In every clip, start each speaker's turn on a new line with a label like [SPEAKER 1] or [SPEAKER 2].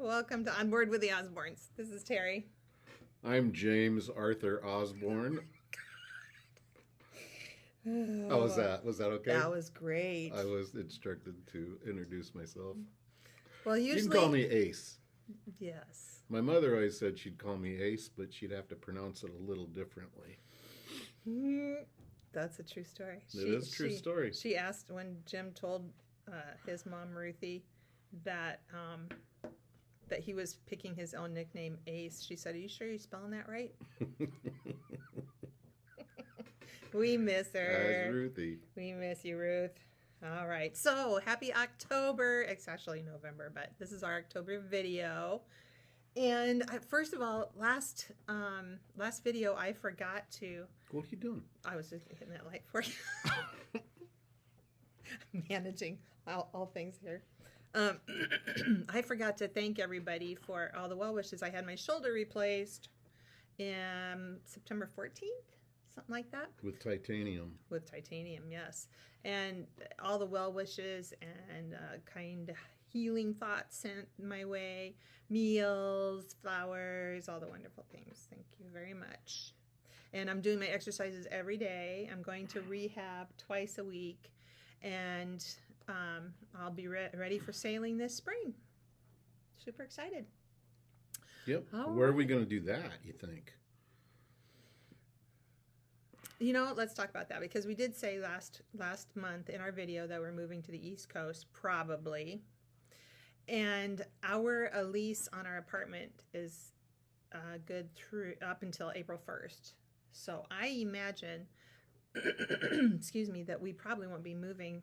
[SPEAKER 1] Welcome to Onboard with the Osborns. This is Terry.
[SPEAKER 2] I'm James Arthur Osborn. How was that? Was that okay?
[SPEAKER 1] That was great.
[SPEAKER 2] I was instructed to introduce myself.
[SPEAKER 1] Well, usually...
[SPEAKER 2] You can call me Ace.
[SPEAKER 1] Yes.
[SPEAKER 2] My mother always said she'd call me Ace, but she'd have to pronounce it a little differently.
[SPEAKER 1] That's a true story.
[SPEAKER 2] It is a true story.
[SPEAKER 1] She asked when Jim told his mom, Ruthie, that that he was picking his own nickname, Ace. She said, "Are you sure you're spelling that right?" We miss her.
[SPEAKER 2] As Ruthie.
[SPEAKER 1] We miss you, Ruth. All right. So, happy October. It's actually November, but this is our October video. And first of all, last video, I forgot to...
[SPEAKER 2] What are you doing?
[SPEAKER 1] I was just hitting that light for you. Managing all things here. I forgot to thank everybody for all the well wishes. I had my shoulder replaced in September 14th. Something like that.
[SPEAKER 2] With titanium.
[SPEAKER 1] With titanium, yes. And all the well wishes and kind healing thoughts sent my way. Meals, flowers, all the wonderful things. Thank you very much. And I'm doing my exercises every day. I'm going to rehab twice a week. And I'll be ready for sailing this spring. Super excited.
[SPEAKER 2] Yep.
[SPEAKER 1] All
[SPEAKER 2] Where are we
[SPEAKER 1] right.
[SPEAKER 2] going to do that, you think?
[SPEAKER 1] You know, let's talk about that because we did say last month in our video that we're moving to the East Coast, probably. And our lease on our apartment is good through up until April 1st. So I imagine, excuse me, that we probably won't be moving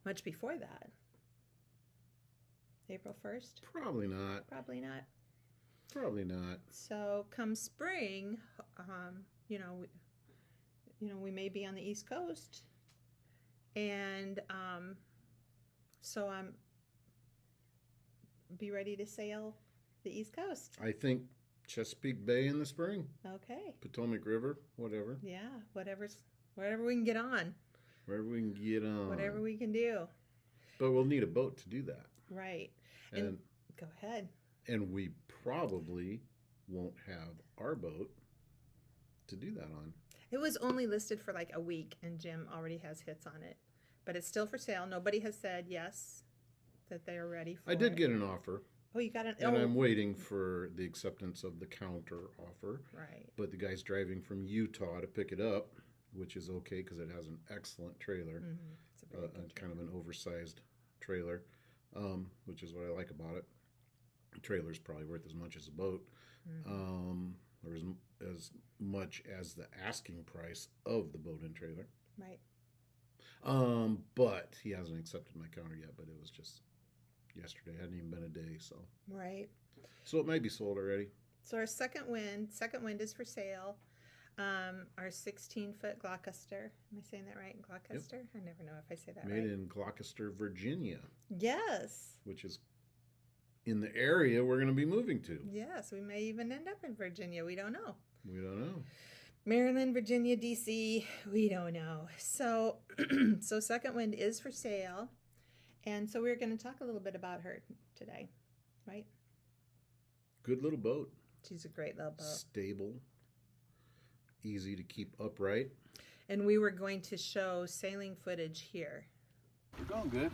[SPEAKER 1] much before that. April 1st?
[SPEAKER 2] Probably not.
[SPEAKER 1] Probably not.
[SPEAKER 2] Probably not.
[SPEAKER 1] So come spring, we may be on the East Coast, and so I'm be ready to sail the East Coast.
[SPEAKER 2] I think Chesapeake Bay in the spring.
[SPEAKER 1] Okay.
[SPEAKER 2] Potomac River, whatever.
[SPEAKER 1] Yeah, whatever we can get on.
[SPEAKER 2] Wherever we can get on.
[SPEAKER 1] Whatever we can do.
[SPEAKER 2] But we'll need a boat to do that.
[SPEAKER 1] Right.
[SPEAKER 2] And
[SPEAKER 1] go ahead.
[SPEAKER 2] And we probably won't have our boat to do that on.
[SPEAKER 1] It was only listed for like a week, and Jim already has hits on it. But it's still for sale. Nobody has said yes, that they're ready for it.
[SPEAKER 2] I did get an offer.
[SPEAKER 1] Oh, you got an...
[SPEAKER 2] And I'm waiting for the acceptance of the counter offer.
[SPEAKER 1] Right.
[SPEAKER 2] But the guy's driving from Utah to pick it up, which is okay because it has an excellent trailer.
[SPEAKER 1] Mm-hmm. It's a very good
[SPEAKER 2] kind of an oversized trailer, which is what I like about it. The trailer's probably worth as much as a boat.
[SPEAKER 1] Mm-hmm.
[SPEAKER 2] Or as much as the asking price of the boat and trailer.
[SPEAKER 1] Right.
[SPEAKER 2] But he hasn't accepted my counter yet, but it was just yesterday. It hadn't even been a day, so.
[SPEAKER 1] Right.
[SPEAKER 2] So it might be sold already.
[SPEAKER 1] So our second wind is for sale. Our 16-foot Gloucester. Am I saying that right? Gloucester? Yep. I never know if I say that right.
[SPEAKER 2] Made in Gloucester, Virginia.
[SPEAKER 1] Yes.
[SPEAKER 2] Which is in the area we're going to be moving to.
[SPEAKER 1] Yes, we may even end up in Virginia. We don't know.
[SPEAKER 2] We don't know.
[SPEAKER 1] Maryland, Virginia, D.C., we don't know. So, so Second Wind is for sale. And so we're going to talk a little bit about her today, right?
[SPEAKER 2] Good little boat.
[SPEAKER 1] She's a great little boat.
[SPEAKER 2] Stable. Easy to keep upright.
[SPEAKER 1] And we were going to show sailing footage here.
[SPEAKER 2] We're going good.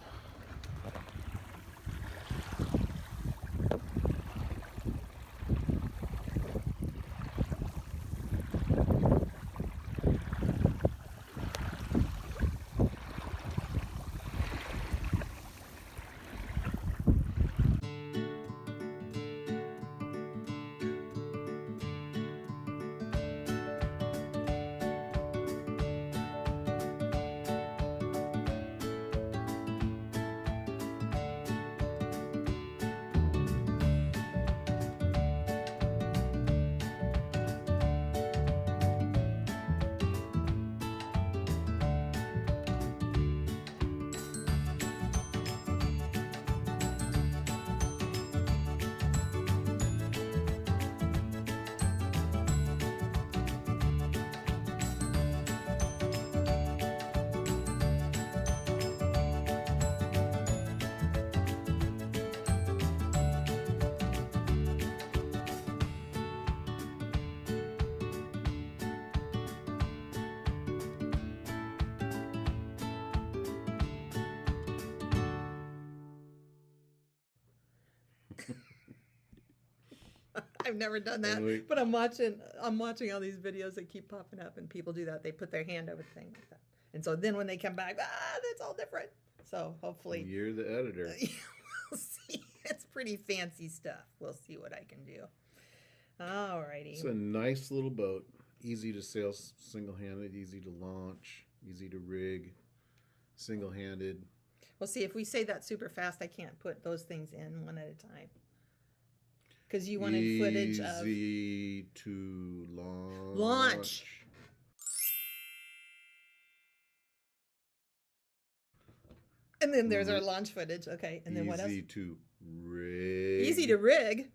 [SPEAKER 1] I've never done that, but I'm watching all these videos that keep popping up, and people do that. They put their hand over the thing like that, and so then when they come back, that's all different. So hopefully,
[SPEAKER 2] you're the editor.
[SPEAKER 1] We'll see. It's pretty fancy stuff. We'll see what I can do. Alrighty.
[SPEAKER 2] It's a nice little boat. Easy to sail single-handed. Easy to launch. Easy to rig. Single-handed.
[SPEAKER 1] Well, see, if we say that super fast, I can't put those things in one at a time. Because you wanted footage of...
[SPEAKER 2] Easy to
[SPEAKER 1] launch. And then there's our launch footage. Okay, and then what else?
[SPEAKER 2] Easy to rig.
[SPEAKER 1] Easy to rig.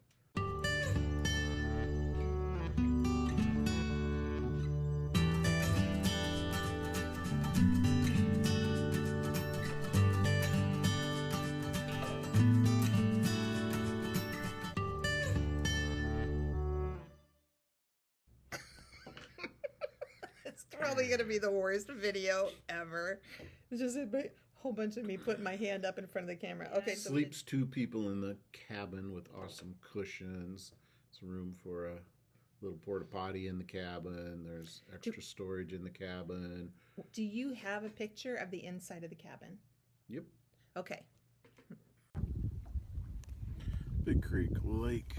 [SPEAKER 1] It's probably going to be the worst video ever. It's just a whole bunch of me putting my hand up in front of the camera. Okay, so
[SPEAKER 2] sleeps 2 people in the cabin with awesome cushions. There's room for a little porta potty in the cabin. There's extra storage in the cabin.
[SPEAKER 1] Do you have a picture of the inside of the cabin?
[SPEAKER 2] Yep.
[SPEAKER 1] Okay.
[SPEAKER 2] Big Creek Lake,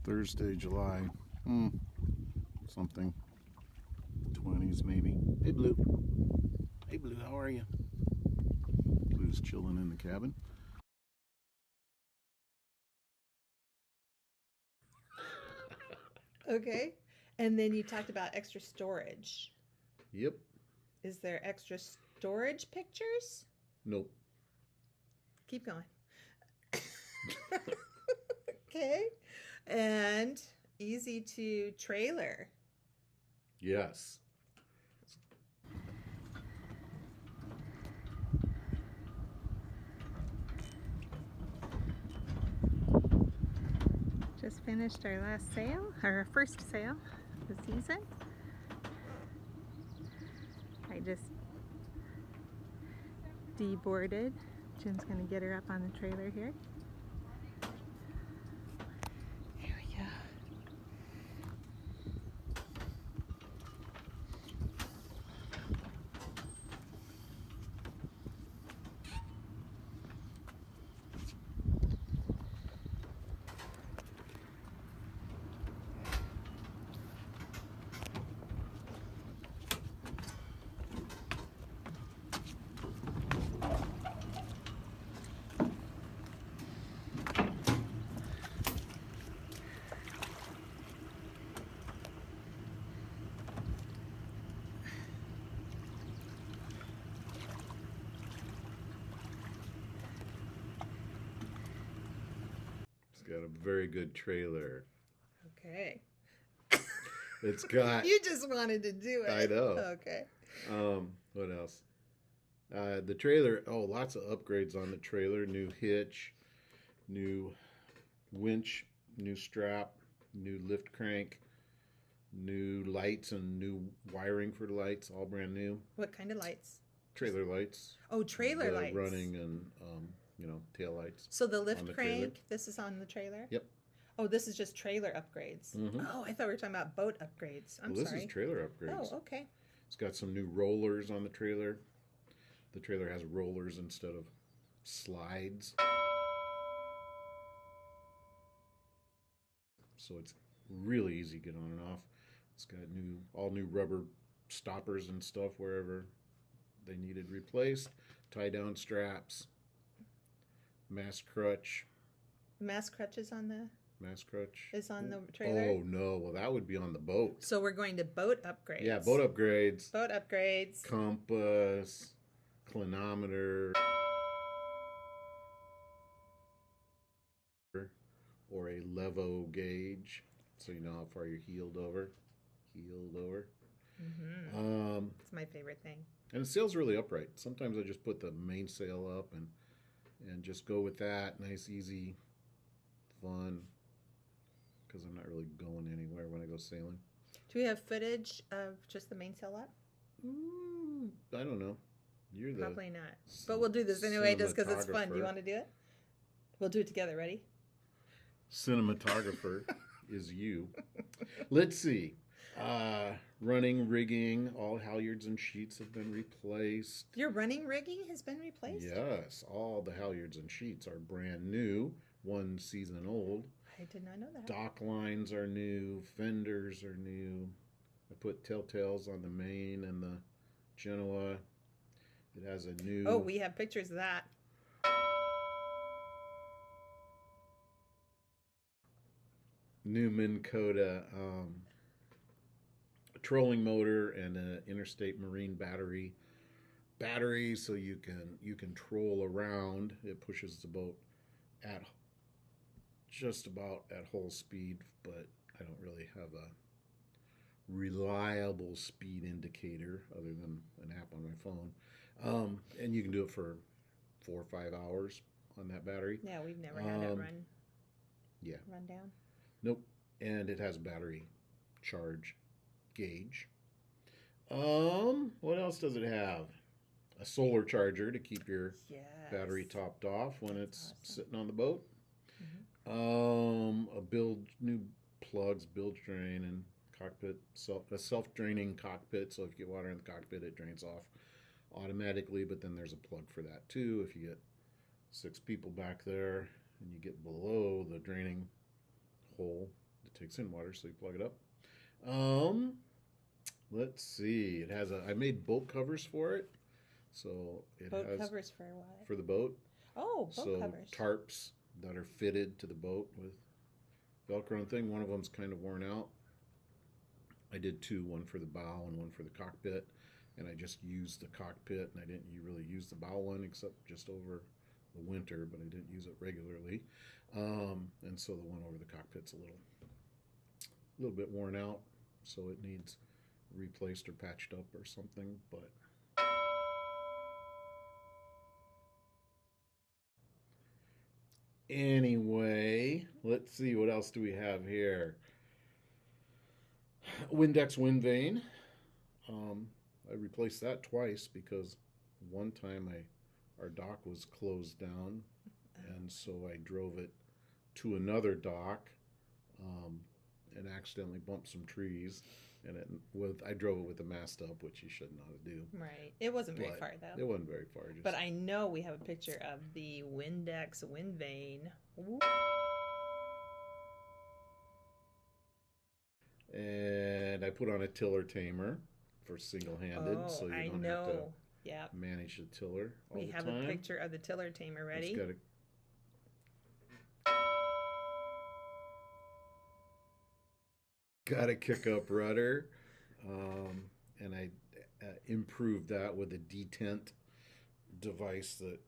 [SPEAKER 2] Thursday, July, something, 20s maybe. Hey, Blue. Hey, Blue, how are you? Blue's chilling in the cabin.
[SPEAKER 1] Okay. And then you talked about extra storage.
[SPEAKER 2] Yep.
[SPEAKER 1] Is there extra storage pictures?
[SPEAKER 2] Nope.
[SPEAKER 1] Keep going. Okay. And easy to trailer.
[SPEAKER 2] Yes.
[SPEAKER 1] Just finished our last sail, our first sail of the season. I just deboarded. Jim's going to get her up on the trailer here. Here we go.
[SPEAKER 2] Got a very good trailer.
[SPEAKER 1] Okay.
[SPEAKER 2] It's got...
[SPEAKER 1] You just wanted to do it.
[SPEAKER 2] I know.
[SPEAKER 1] Okay.
[SPEAKER 2] What else? The trailer, lots of upgrades on the trailer. New hitch, new winch, new strap, new lift crank, new lights and new wiring for the lights, all brand new.
[SPEAKER 1] What kind of lights?
[SPEAKER 2] Trailer lights.
[SPEAKER 1] Oh, trailer lights.
[SPEAKER 2] Running and, tail lights.
[SPEAKER 1] So the lift
[SPEAKER 2] the
[SPEAKER 1] crank,
[SPEAKER 2] trailer.
[SPEAKER 1] this is on the trailer?
[SPEAKER 2] Yep.
[SPEAKER 1] Oh, this is just trailer upgrades.
[SPEAKER 2] Mm-hmm.
[SPEAKER 1] Oh, I thought we were talking about boat upgrades. I'm
[SPEAKER 2] This
[SPEAKER 1] sorry.
[SPEAKER 2] is trailer upgrades.
[SPEAKER 1] Oh, okay.
[SPEAKER 2] It's got some new rollers on the trailer. The trailer has rollers instead of slides. So it's really easy to get on and off. It's got all new rubber stoppers and stuff wherever they needed replaced. Tie down straps. Mast crutch.
[SPEAKER 1] The mast crutch is on the trailer?
[SPEAKER 2] Oh, no. Well, that would be on the boat.
[SPEAKER 1] So we're going to boat upgrades.
[SPEAKER 2] Yeah, boat upgrades.
[SPEAKER 1] Boat upgrades.
[SPEAKER 2] Compass. Clinometer. Or a levo gauge. So you know how far you're heeled over.
[SPEAKER 1] Mm-hmm. It's my favorite thing.
[SPEAKER 2] And the sail's really upright. Sometimes I just put the mainsail up and just go with that. Nice, easy, fun. Because I'm not really going anywhere when I go sailing.
[SPEAKER 1] Do we have footage of just the mainsail up?
[SPEAKER 2] I don't know. You're the
[SPEAKER 1] Probably not. But we'll do this anyway just because it's fun. Do you want to do it? We'll do it together. Ready?
[SPEAKER 2] Cinematographer. is you. Let's see. Running rigging, all halyards and sheets have been replaced.
[SPEAKER 1] Your running rigging has been replaced?
[SPEAKER 2] Yes, all the halyards and sheets are brand new, 1 season old.
[SPEAKER 1] I did not know that.
[SPEAKER 2] Dock lines are new, fenders are new. I put telltales on the main and the Genoa. It has a new...
[SPEAKER 1] Oh, we have pictures of that.
[SPEAKER 2] New Minn Kota trolling motor and an interstate marine battery so you can troll around. It pushes the boat at just about at whole speed, but I don't really have a reliable speed indicator other than an app on my phone. And you can do it for 4 or 5 hours on that battery.
[SPEAKER 1] Yeah, we've never had it run.
[SPEAKER 2] Yeah.
[SPEAKER 1] Run down.
[SPEAKER 2] Nope. And it has a battery charge gauge. What else does it have? A solar charger to keep your battery topped off when it's sitting on the boat. New plugs, bilge drain, and cockpit a self-draining cockpit. So if you get water in the cockpit, it drains off automatically. But then there's a plug for that too. If you get 6 people back there and you get below the draining hole, it takes in water, so you plug it up. Let's see. It has I made boat covers for it. So it
[SPEAKER 1] boat
[SPEAKER 2] has
[SPEAKER 1] covers for what?
[SPEAKER 2] For the boat.
[SPEAKER 1] Oh, boat covers.
[SPEAKER 2] Tarps that are fitted to the boat with Velcro and thing. One of them's kind of worn out. I did 2, one for the bow and one for the cockpit, and I just used the cockpit, and I didn't really use the bow one except just over the winter, but I didn't use it regularly. And so the one over the cockpit's a little bit worn out, so it needs replaced or patched up or something. But anyway, let's see, what else do we have here? Windex wind vane. I replaced that twice because one time our dock was closed down, and so I drove it to another dock and accidentally bumped some trees, and I drove it with the mast up, which you shouldn't know how to do.
[SPEAKER 1] Right. It wasn't very far though.
[SPEAKER 2] It wasn't very far.
[SPEAKER 1] But I know we have a picture of the Windex wind vane. Ooh.
[SPEAKER 2] And I put on a tiller tamer for single-handed, so you don't have to manage the tiller all the time.
[SPEAKER 1] We have a picture of the tiller tamer. Ready?
[SPEAKER 2] Got a kick-up rudder, and I improved that with a detent device that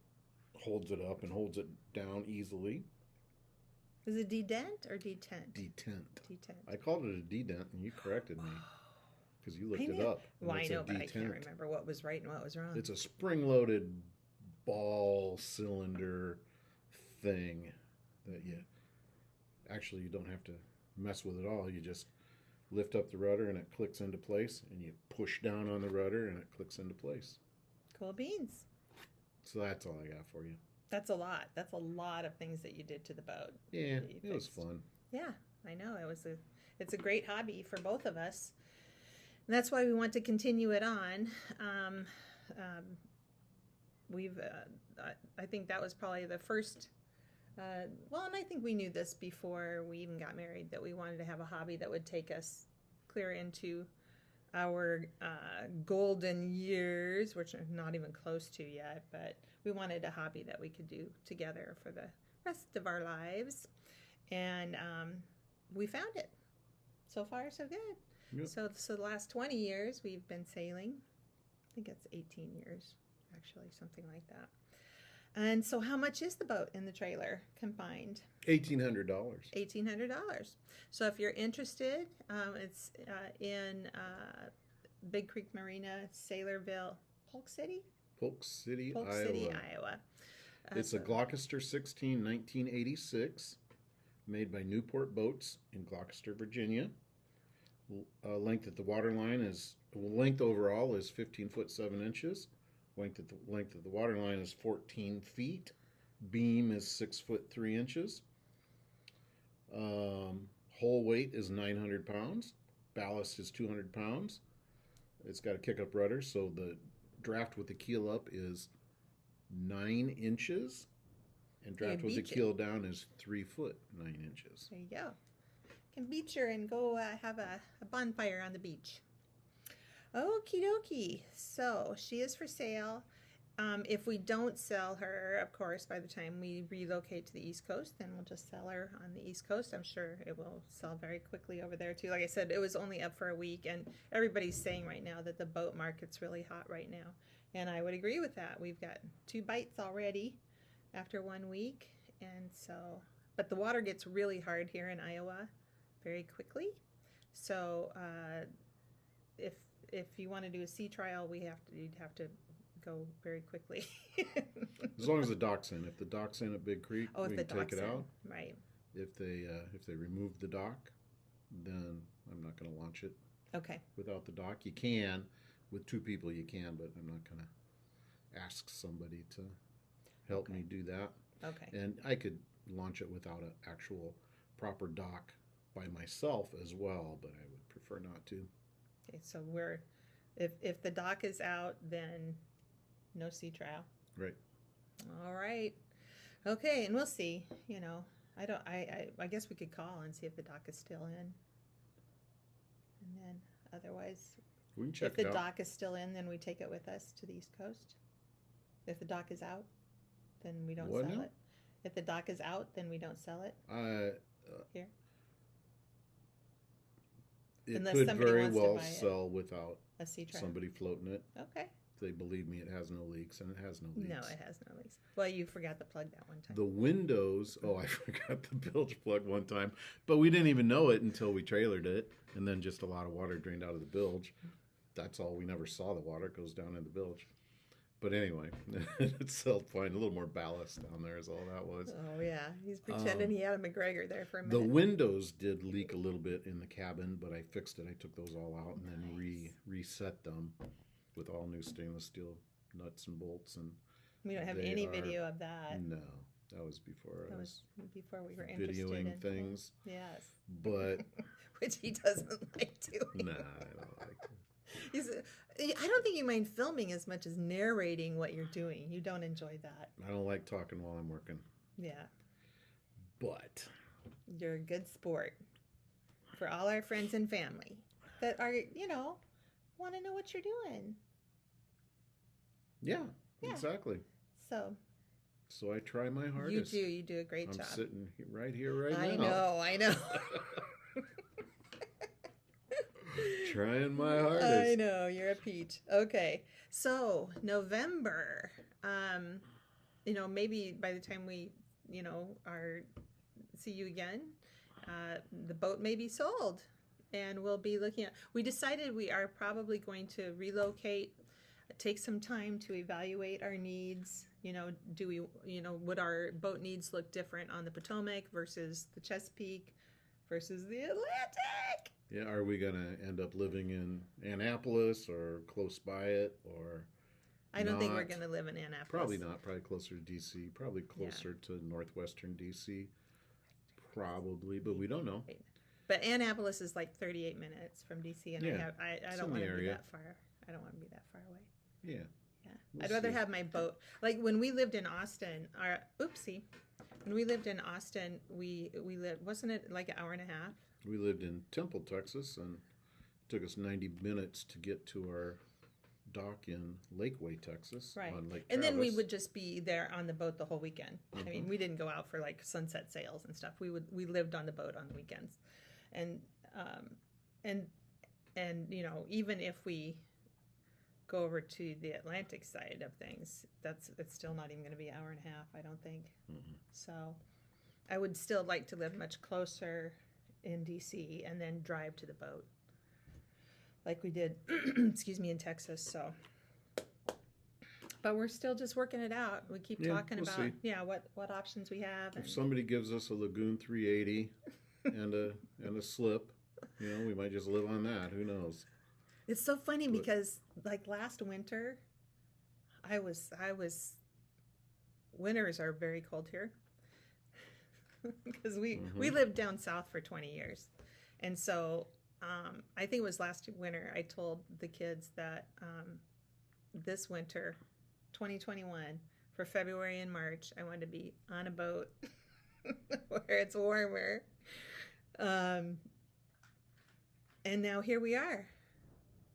[SPEAKER 2] holds it up and holds it down easily.
[SPEAKER 1] Is it dedent or detent?
[SPEAKER 2] Detent.
[SPEAKER 1] Detent.
[SPEAKER 2] I called it a dedent, and you corrected me because you looked it up.
[SPEAKER 1] Well, I know, but I can't remember what was right and what was wrong.
[SPEAKER 2] It's a spring-loaded ball cylinder thing that you don't have to mess with at all. You just lift up the rudder and it clicks into place, and you push down on the rudder and it clicks into place.
[SPEAKER 1] Cool beans.
[SPEAKER 2] So that's all I got for you.
[SPEAKER 1] That's a lot. That's a lot of things that you did to the boat.
[SPEAKER 2] Yeah, it was fun.
[SPEAKER 1] Yeah, I know. It's a great hobby for both of us. And that's why we want to continue it on. I think that was probably the first, and I think we knew this before we even got married, that we wanted to have a hobby that would take us clear into our golden years, which are not even close to yet, but we wanted a hobby that we could do together for the rest of our lives. And we found it. So far, so good. Yep. So the last 20 years, we've been sailing. I think it's 18 years, actually, something like that. And so how much is the boat and the trailer combined?
[SPEAKER 2] $1,800.
[SPEAKER 1] $1,800. So if you're interested, it's in Big Creek Marina, Sailorville, Polk City, Iowa.
[SPEAKER 2] It's a Gloucester 16, 1986, made by Newport Boats in Gloucester, Virginia. Length overall is 15 foot 7 inches. Length of the water line is 14 feet. Beam is 6 foot 3 inches. whole weight is 900 pounds. Ballast is 200 pounds. It's got a kick-up rudder, so the draft with the keel up is 9 inches, and draft with the keel down is 3 foot 9 inches.
[SPEAKER 1] There you go. Can beach her and go have a bonfire on the beach. Okie dokie. So she is for sale. If we don't sell her, of course, by the time we relocate to the East Coast, then we'll just sell her on the East Coast. I'm sure it will sell very quickly over there, too. Like I said, it was only up for a week, and everybody's saying right now that the boat market's really hot right now. And I would agree with that. We've got 2 bites already after 1 week. And so, but the water gets really hard here in Iowa very quickly. So if you want to do a sea trial, you'd have to go very quickly.
[SPEAKER 2] As long as the dock's in. If the dock's in at Big Creek, we can take it out.
[SPEAKER 1] Right.
[SPEAKER 2] If they remove the dock, then I'm not going to launch it.
[SPEAKER 1] Okay.
[SPEAKER 2] Without the dock, you can. With 2 people, you can, but I'm not going to ask somebody to help me do that.
[SPEAKER 1] Okay.
[SPEAKER 2] And I could launch it without an actual proper dock by myself as well, but I would prefer not to.
[SPEAKER 1] Okay, so if the dock is out, then no sea trial.
[SPEAKER 2] Right.
[SPEAKER 1] All right. Okay, and we'll see. I guess we could call and see if the dock is still in. And then otherwise,
[SPEAKER 2] we can check
[SPEAKER 1] if the
[SPEAKER 2] it out.
[SPEAKER 1] dock is still in, then we take it with us to the East Coast. If the dock is out, then we don't sell it. If the dock is out, then we don't sell it. Here.
[SPEAKER 2] It
[SPEAKER 1] Unless
[SPEAKER 2] could
[SPEAKER 1] somebody
[SPEAKER 2] very
[SPEAKER 1] wants to
[SPEAKER 2] well
[SPEAKER 1] buy it.
[SPEAKER 2] sell without
[SPEAKER 1] A sea trial.
[SPEAKER 2] somebody floating it.
[SPEAKER 1] Okay.
[SPEAKER 2] They believe me, it has no leaks, and it has no leaks.
[SPEAKER 1] No, it has no leaks. Well, you forgot to plug that one time.
[SPEAKER 2] The windows, I forgot the bilge plug one time, but we didn't even know it until we trailered it, and then just a lot of water drained out of the bilge. That's all. We never saw the water. It goes down in the bilge. But anyway, it sailed fine. A little more ballast down there is all that was.
[SPEAKER 1] Oh, yeah. He's pretending he had a McGregor there for a minute.
[SPEAKER 2] The windows did leak a little bit in the cabin, but I fixed it. I took those all out and then reset them with all new stainless steel nuts and bolts. And
[SPEAKER 1] we don't have any video of that.
[SPEAKER 2] No, that was before
[SPEAKER 1] That was before we were interested
[SPEAKER 2] videoing
[SPEAKER 1] in
[SPEAKER 2] things.
[SPEAKER 1] Yes.
[SPEAKER 2] But
[SPEAKER 1] which he doesn't like doing.
[SPEAKER 2] Nah, I don't like it.
[SPEAKER 1] I don't think you mind filming as much as narrating what you're doing. You don't enjoy that.
[SPEAKER 2] I don't like talking while I'm working.
[SPEAKER 1] Yeah.
[SPEAKER 2] But
[SPEAKER 1] you're a good sport for all our friends and family that are, want to know what you're doing.
[SPEAKER 2] Yeah, exactly.
[SPEAKER 1] So
[SPEAKER 2] I try my hardest.
[SPEAKER 1] You do a great job.
[SPEAKER 2] I'm sitting right here now.
[SPEAKER 1] I know.
[SPEAKER 2] Trying my hardest.
[SPEAKER 1] I know, you're a peach. Okay, so November, maybe by the time we, see you again, the boat may be sold, and we'll be looking at. We decided we are probably going to relocate, take some time to evaluate our needs. Do we, would our boat needs look different on the Potomac versus the Chesapeake versus the Atlantic?
[SPEAKER 2] Yeah, are we going to end up living in Annapolis or close by it, or
[SPEAKER 1] I don't think we're going to live in Annapolis.
[SPEAKER 2] Probably not. Probably closer to D.C. Probably closer to northwestern D.C. Probably, but we don't know.
[SPEAKER 1] Right. But Annapolis is like 38 minutes from D.C. and I don't want to be that far. I don't want to be that far away.
[SPEAKER 2] Yeah.
[SPEAKER 1] Yeah. I'd rather have my boat. Like when we lived in Austin, when we lived in Austin, we lived, wasn't it like an hour and a half?
[SPEAKER 2] We lived in Temple, Texas, and it took us 90 minutes to get to our dock in Lakeway, Texas.
[SPEAKER 1] Right.
[SPEAKER 2] On Lake
[SPEAKER 1] and
[SPEAKER 2] Travis.
[SPEAKER 1] then we would just be there on the boat the whole weekend. Mm-hmm. I mean, we didn't go out for like sunset sails and stuff. We lived on the boat on the weekends. And even if we go over to the Atlantic side of things, it's still not even going to be an hour and a half, I don't think. Mm-hmm. So I would still like to live much closer in DC and then drive to the boat like we did in Texas. So but we're still just working it out. We keep talking about what options we have.
[SPEAKER 2] If somebody gives us a Lagoon 380 and a slip, we might just live on that. Who knows?
[SPEAKER 1] It's so funny because like last winter, winters are very cold here. because we lived down south for 20 years. And so I think it was last winter I told the kids that this winter, 2021, for February and March, I wanted to be on a boat where it's warmer. And now here we are.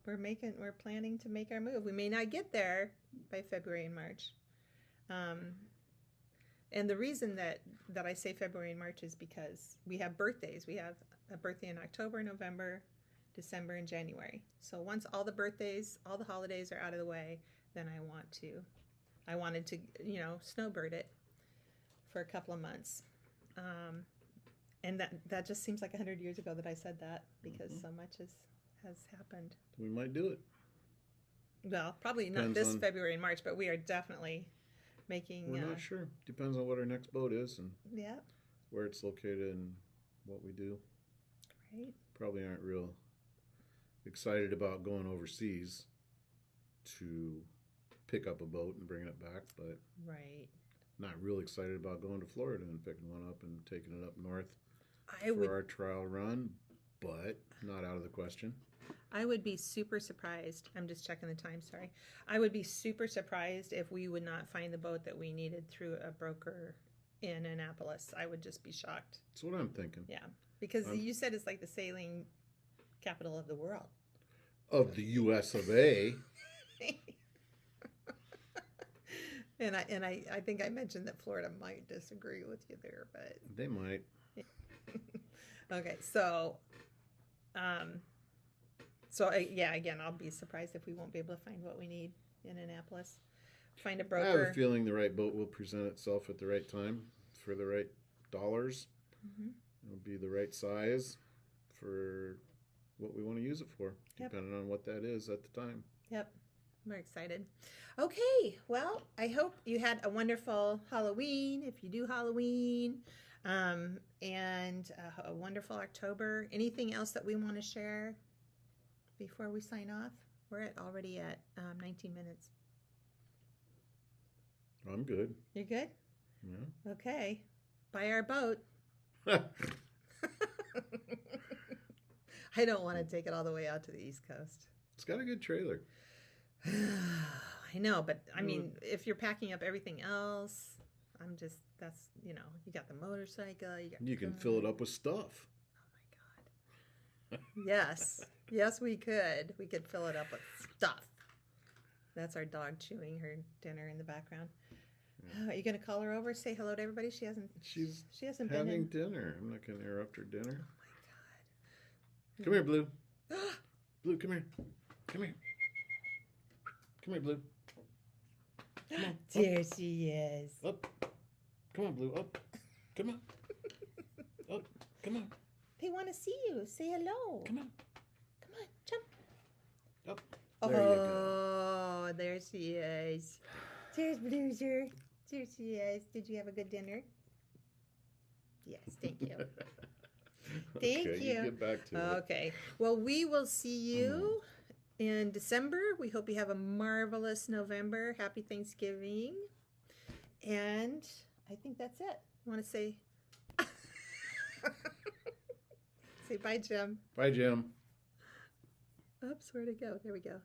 [SPEAKER 1] We're planning to make our move. We may not get there by February and March. And the reason that I say February and March is because we have birthdays. We have a birthday in October, November, December, and January. So once all the birthdays, all the holidays are out of the way, then I wanted to, snowbird it for a couple of months. And that just seems like 100 years ago that I said that, because so much has happened.
[SPEAKER 2] We might do it.
[SPEAKER 1] Well, probably not this February and March, but we are definitely making...
[SPEAKER 2] We're not sure. Depends on what our next boat is and
[SPEAKER 1] yeah,
[SPEAKER 2] where it's located and what we do.
[SPEAKER 1] right.
[SPEAKER 2] Probably aren't real excited about going overseas to pick up a boat and bringing it back, but
[SPEAKER 1] Right.
[SPEAKER 2] not real excited about going to Florida and picking one up and taking it up north
[SPEAKER 1] I
[SPEAKER 2] for
[SPEAKER 1] would
[SPEAKER 2] our trial run, but not out of the question.
[SPEAKER 1] I would be super surprised. I'm just checking the time, sorry. I would be super surprised if we would not find the boat that we needed through a broker in Annapolis. I would just be shocked.
[SPEAKER 2] That's what I'm thinking.
[SPEAKER 1] Yeah. Because you said it's like the sailing capital of the world.
[SPEAKER 2] Of the US of A.
[SPEAKER 1] And I think I mentioned that Florida might disagree with you there, but
[SPEAKER 2] They might.
[SPEAKER 1] okay, again, I'll be surprised if we won't be able to find what we need in Annapolis. Find a
[SPEAKER 2] I
[SPEAKER 1] broker.
[SPEAKER 2] have a feeling the right boat will present itself at the right time for the right dollars.
[SPEAKER 1] Mhm.
[SPEAKER 2] It'll be the right size for what we want to use it for,
[SPEAKER 1] Yep.
[SPEAKER 2] depending on what that is at the time.
[SPEAKER 1] Yep. We're excited. Okay. Well, I hope you had a wonderful Halloween, if you do Halloween, and a wonderful October. Anything else that we want to share before we sign off? We're already at 19 minutes.
[SPEAKER 2] I'm good.
[SPEAKER 1] You're good?
[SPEAKER 2] Yeah.
[SPEAKER 1] Okay. Buy our boat. I don't want to take it all the way out to the East Coast.
[SPEAKER 2] It's got a good trailer.
[SPEAKER 1] I know, but I mean, if you're packing up everything else, you got the motorcycle.
[SPEAKER 2] You can fill it up with stuff.
[SPEAKER 1] Oh my God. Yes. Yes, we could. We could fill it up with stuff. That's our dog chewing her dinner in the background. Are you going to call her over, say hello to everybody? She hasn't been
[SPEAKER 2] having
[SPEAKER 1] in.
[SPEAKER 2] dinner. I'm not going to interrupt her dinner.
[SPEAKER 1] Oh my God.
[SPEAKER 2] Come here, Blue. Blue, come here. Come here. Come here, Blue. Come on.
[SPEAKER 1] There she is.
[SPEAKER 2] Up. Come on, Blue. Up. Come on. Up. Come on.
[SPEAKER 1] They want to see you. Say hello.
[SPEAKER 2] Come on.
[SPEAKER 1] Come on, jump.
[SPEAKER 2] Up. There you go.
[SPEAKER 1] Oh, there she is. There's Blueser. There she is. Did you have a good dinner? Yes, thank you. Thank
[SPEAKER 2] Okay,
[SPEAKER 1] you.
[SPEAKER 2] Get back to it.
[SPEAKER 1] Okay. Well, we will see you in December. We hope you have a marvelous November. Happy Thanksgiving. And I think that's it. I want to say say bye, Jim.
[SPEAKER 2] Bye, Jim.
[SPEAKER 1] Oops, where'd it go? There we go.